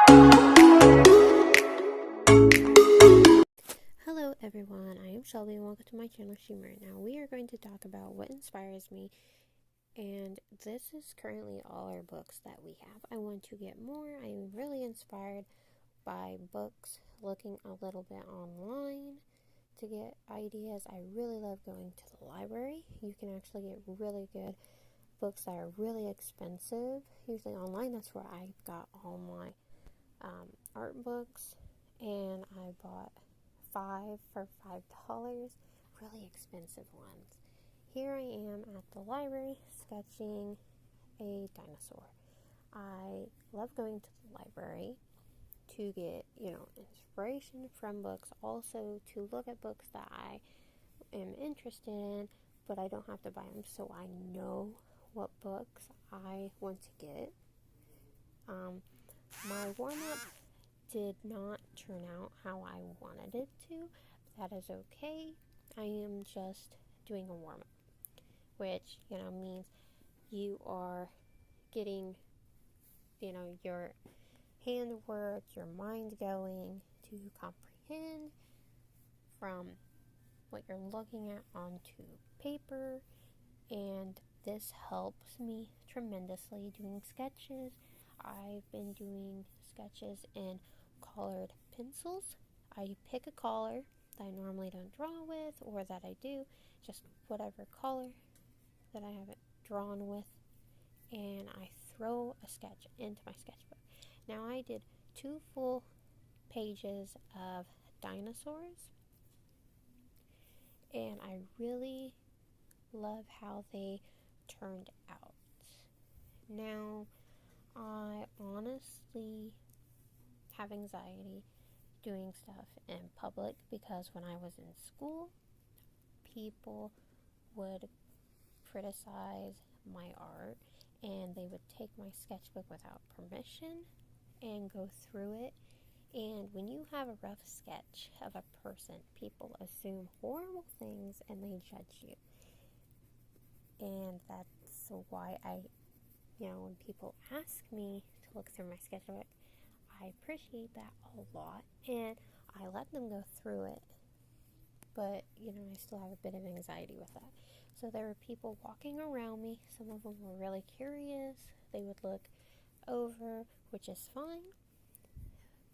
Hello everyone, I am Shelby and welcome to my channel Shemer. Now we are going to talk about what inspires me, and this is currently all our books that we have. I want to get more. I am really inspired by books, looking a little bit online to get ideas. I really love going to the library. You can actually get really good books that are really expensive. Usually online, that's where I got all my art books, and I bought 5 for $5, really expensive ones. Here I am at the library sketching a dinosaur. I love going to the library to get, inspiration from books, also to look at books that I am interested in, but I don't have to buy them, so I know what books I want to get. My warm-up did not turn out how I wanted it to. That is okay. I am just doing a warm-up, which, means you are getting, your handwork, your mind going to comprehend from what you're looking at onto paper, and this helps me tremendously doing sketches. I've been doing sketches in colored pencils. I pick a color that I normally don't draw with, or that I do, just whatever color that I have it drawn with, and I throw a sketch into my sketchbook. Now I did 2 full pages of dinosaurs, and I really love how they turned out. Now, I honestly have anxiety doing stuff in public because when I was in school, people would criticize my art, and they would take my sketchbook without permission and go through it. And when you have a rough sketch of a person, people assume horrible things and they judge you. And that's why when people ask me to look through my sketchbook, I appreciate that a lot, and I let them go through it. But, I still have a bit of anxiety with that. So there were people walking around me. Some of them were really curious. They would look over, which is fine.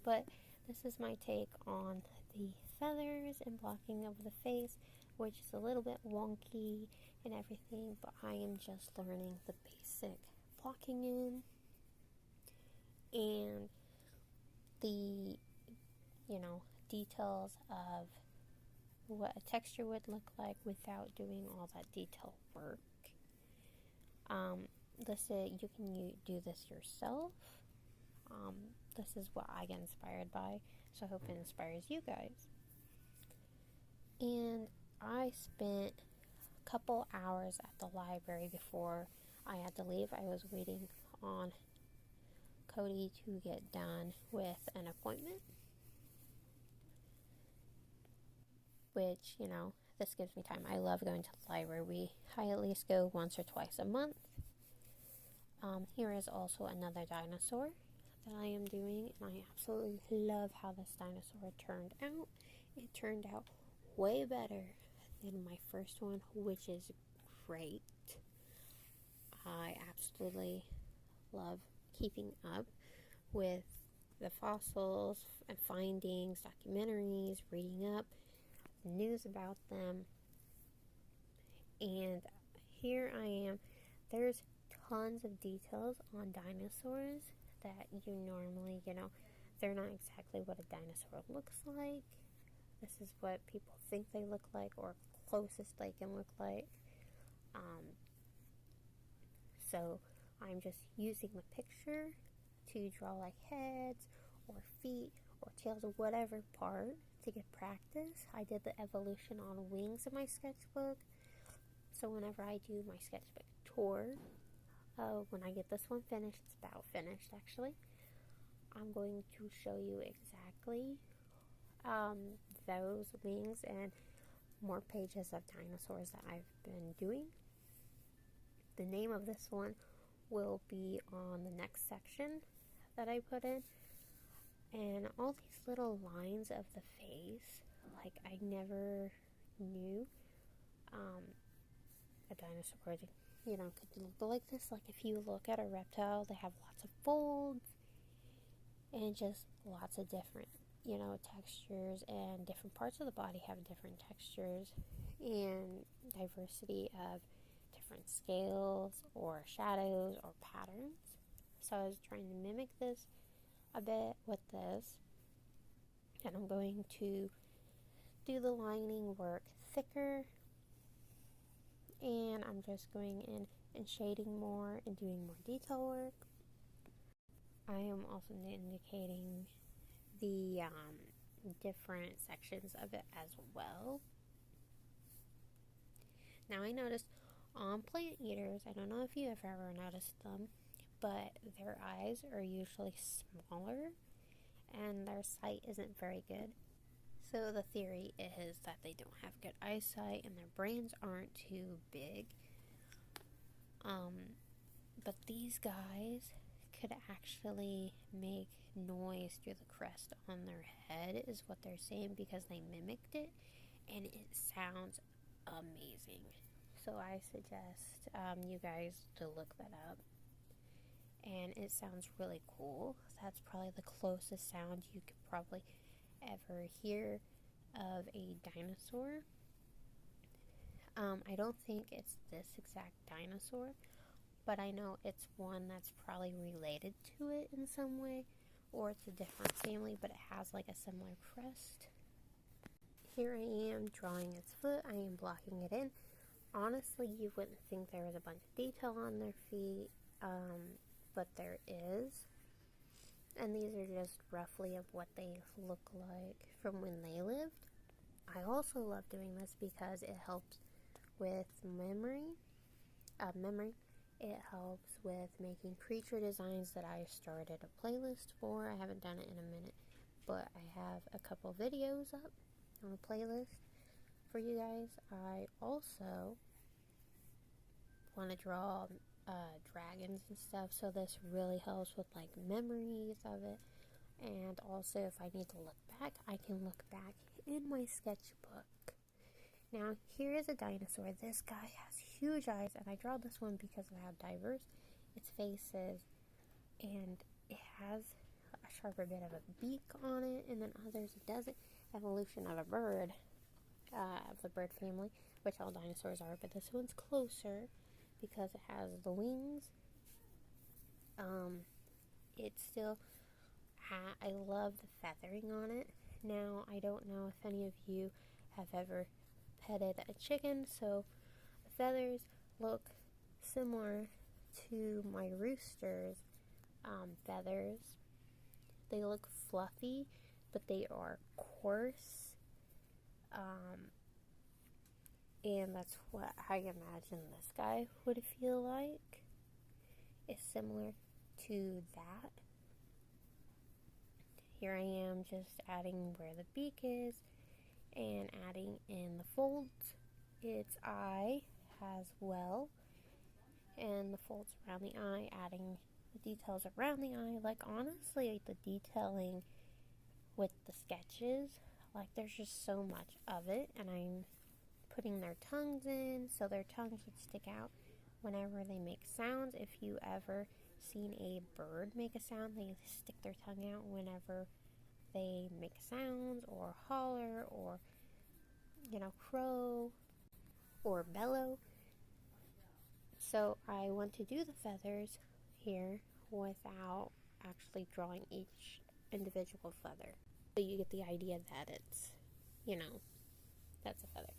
But this is my take on the feathers and blocking of the face, which is a little bit wonky and everything, but I am just learning the basic blocking in and the, details of what a texture would look like without doing all that detail work. You can do this yourself. This is what I get inspired by, so I hope it inspires you guys. And I spent a couple hours at the library before I had to leave. I was waiting on Cody to get done with an appointment, which, this gives me time. I love going to the library. I at least go once or twice a month. Here is also another dinosaur that I am doing, and I absolutely love how this dinosaur turned out. It turned out way better than my first one, which is great. I absolutely love keeping up with the fossils and findings, documentaries, reading up, news about them. And here I am. There's tons of details on dinosaurs that you normally, they're not exactly what a dinosaur looks like. This is what people think they look like, or closest they can look like. So I'm just using the picture to draw like heads or feet or tails or whatever part to get practice. I did the evolution on wings in my sketchbook. So whenever I do my sketchbook tour, when I get this one finished, it's about finished actually, I'm going to show you exactly those wings and more pages of dinosaurs that I've been doing. The name of this one will be on the next section that I put in. And all these little lines of the face, like I never knew a dinosaur, could look like this. Like if you look at a reptile, they have lots of folds and just lots of different, textures, and different parts of the body have different textures and diversity of different scales or shadows or patterns. So I was trying to mimic this a bit with this, and I'm going to do the lining work thicker, and I'm just going in and shading more and doing more detail work. I am also indicating the different sections of it as well. Now I noticed on plant eaters, I don't know if you have ever noticed them, but their eyes are usually smaller and their sight isn't very good. So the theory is that they don't have good eyesight and their brains aren't too big. But these guys could actually make noise through the crest on their head, is what they're saying, because they mimicked it, and it sounds amazing. So I suggest you guys to look that up, and it sounds really cool. That's probably the closest sound you could probably ever hear of a dinosaur. I don't think it's this exact dinosaur, but I know it's one that's probably related to it in some way, or it's a different family, but it has like a similar crest. Here I am drawing its foot. I am blocking it in. Honestly, you wouldn't think there was a bunch of detail on their feet, but there is. And these are just roughly of what they look like from when they lived. I also love doing this because it helps with memory. It helps with making creature designs that I started a playlist for. I haven't done it in a minute, but I have a couple videos up on a playlist for you guys. I also want to draw dragons and stuff, so this really helps with like memories of it. And also, if I need to look back, I can look back in my sketchbook. Now, here is a dinosaur. This guy has huge eyes, and I draw this one because of how diverse its face is. And it has a sharper bit of a beak on it, and then others it doesn't. Evolution of a bird, of the bird family, which all dinosaurs are, but this one's closer because it has the wings. It's still, I love the feathering on it. Now, I don't know if any of you have ever petted a chicken, so the feathers look similar to my rooster's feathers. They look fluffy, but they are coarse, and that's what I imagine this guy would feel like. It's similar to that. Here I am just adding where the beak is and adding in the folds. Its eye as well, and the folds around the eye, adding the details around the eye. Like, honestly, the detailing with the sketches, like, there's just so much of it. And I'm putting their tongues in so their tongues would stick out whenever they make sounds. If you ever seen a bird make a sound, they stick their tongue out whenever they make sounds, or holler, or crow, or bellow. So I want to do the feathers here without actually drawing each individual feather, so you get the idea that it's, that's a feather.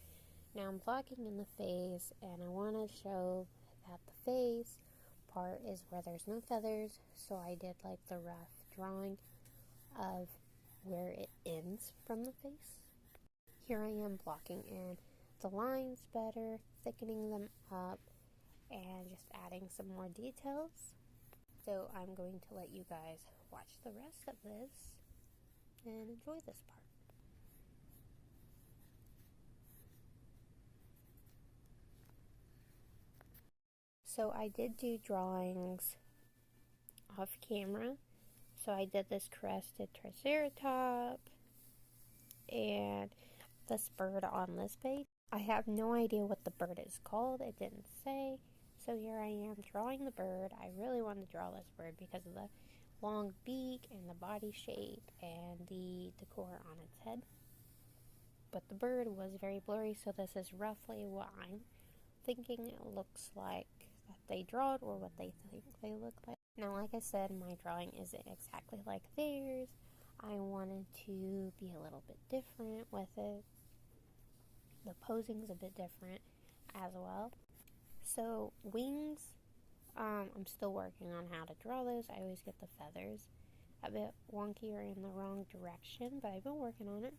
Now I'm blocking in the face, and I want to show that the face part is where there's no feathers, so I did like the rough drawing of where it ends from the face. Here I am blocking in the lines better, thickening them up, and just adding some more details. So I'm going to let you guys watch the rest of this and enjoy this part. So I did do drawings off camera, So I did this crested triceratops and this bird on this page. I have no idea what the bird is called. It didn't say. So here I am drawing the bird. I really wanted to draw this bird because of the long beak and the body shape and the decor on its head. But the bird was very blurry, so this is roughly what I'm thinking it looks like that they draw it, or what they think they look like. Now, like I said, my drawing isn't exactly like theirs. I wanted to be a little bit different with it. The posing's a bit different as well. So wings, I'm still working on how to draw those. I always get the feathers a bit wonky or in the wrong direction, but I've been working on it.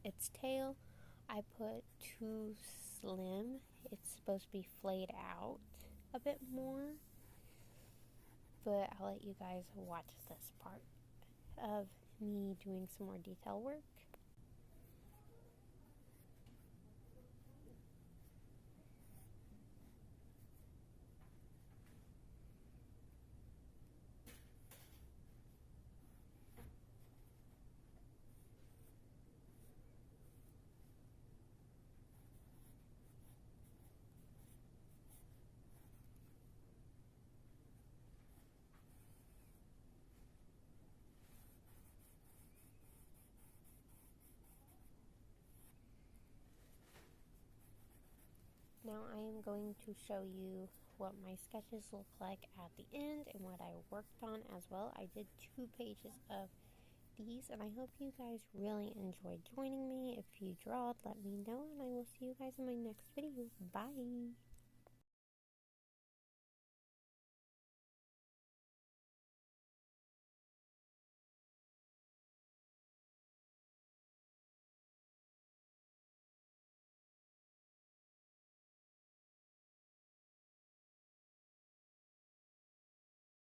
Its tail, I put too slim. It's supposed to be flayed out a bit more, but I'll let you guys watch this part of me doing some more detail work. Now I am going to show you what my sketches look like at the end and what I worked on as well. I did 2 pages of these, and I hope you guys really enjoyed joining me. If you drawed, let me know, and I will see you guys in my next video. Bye!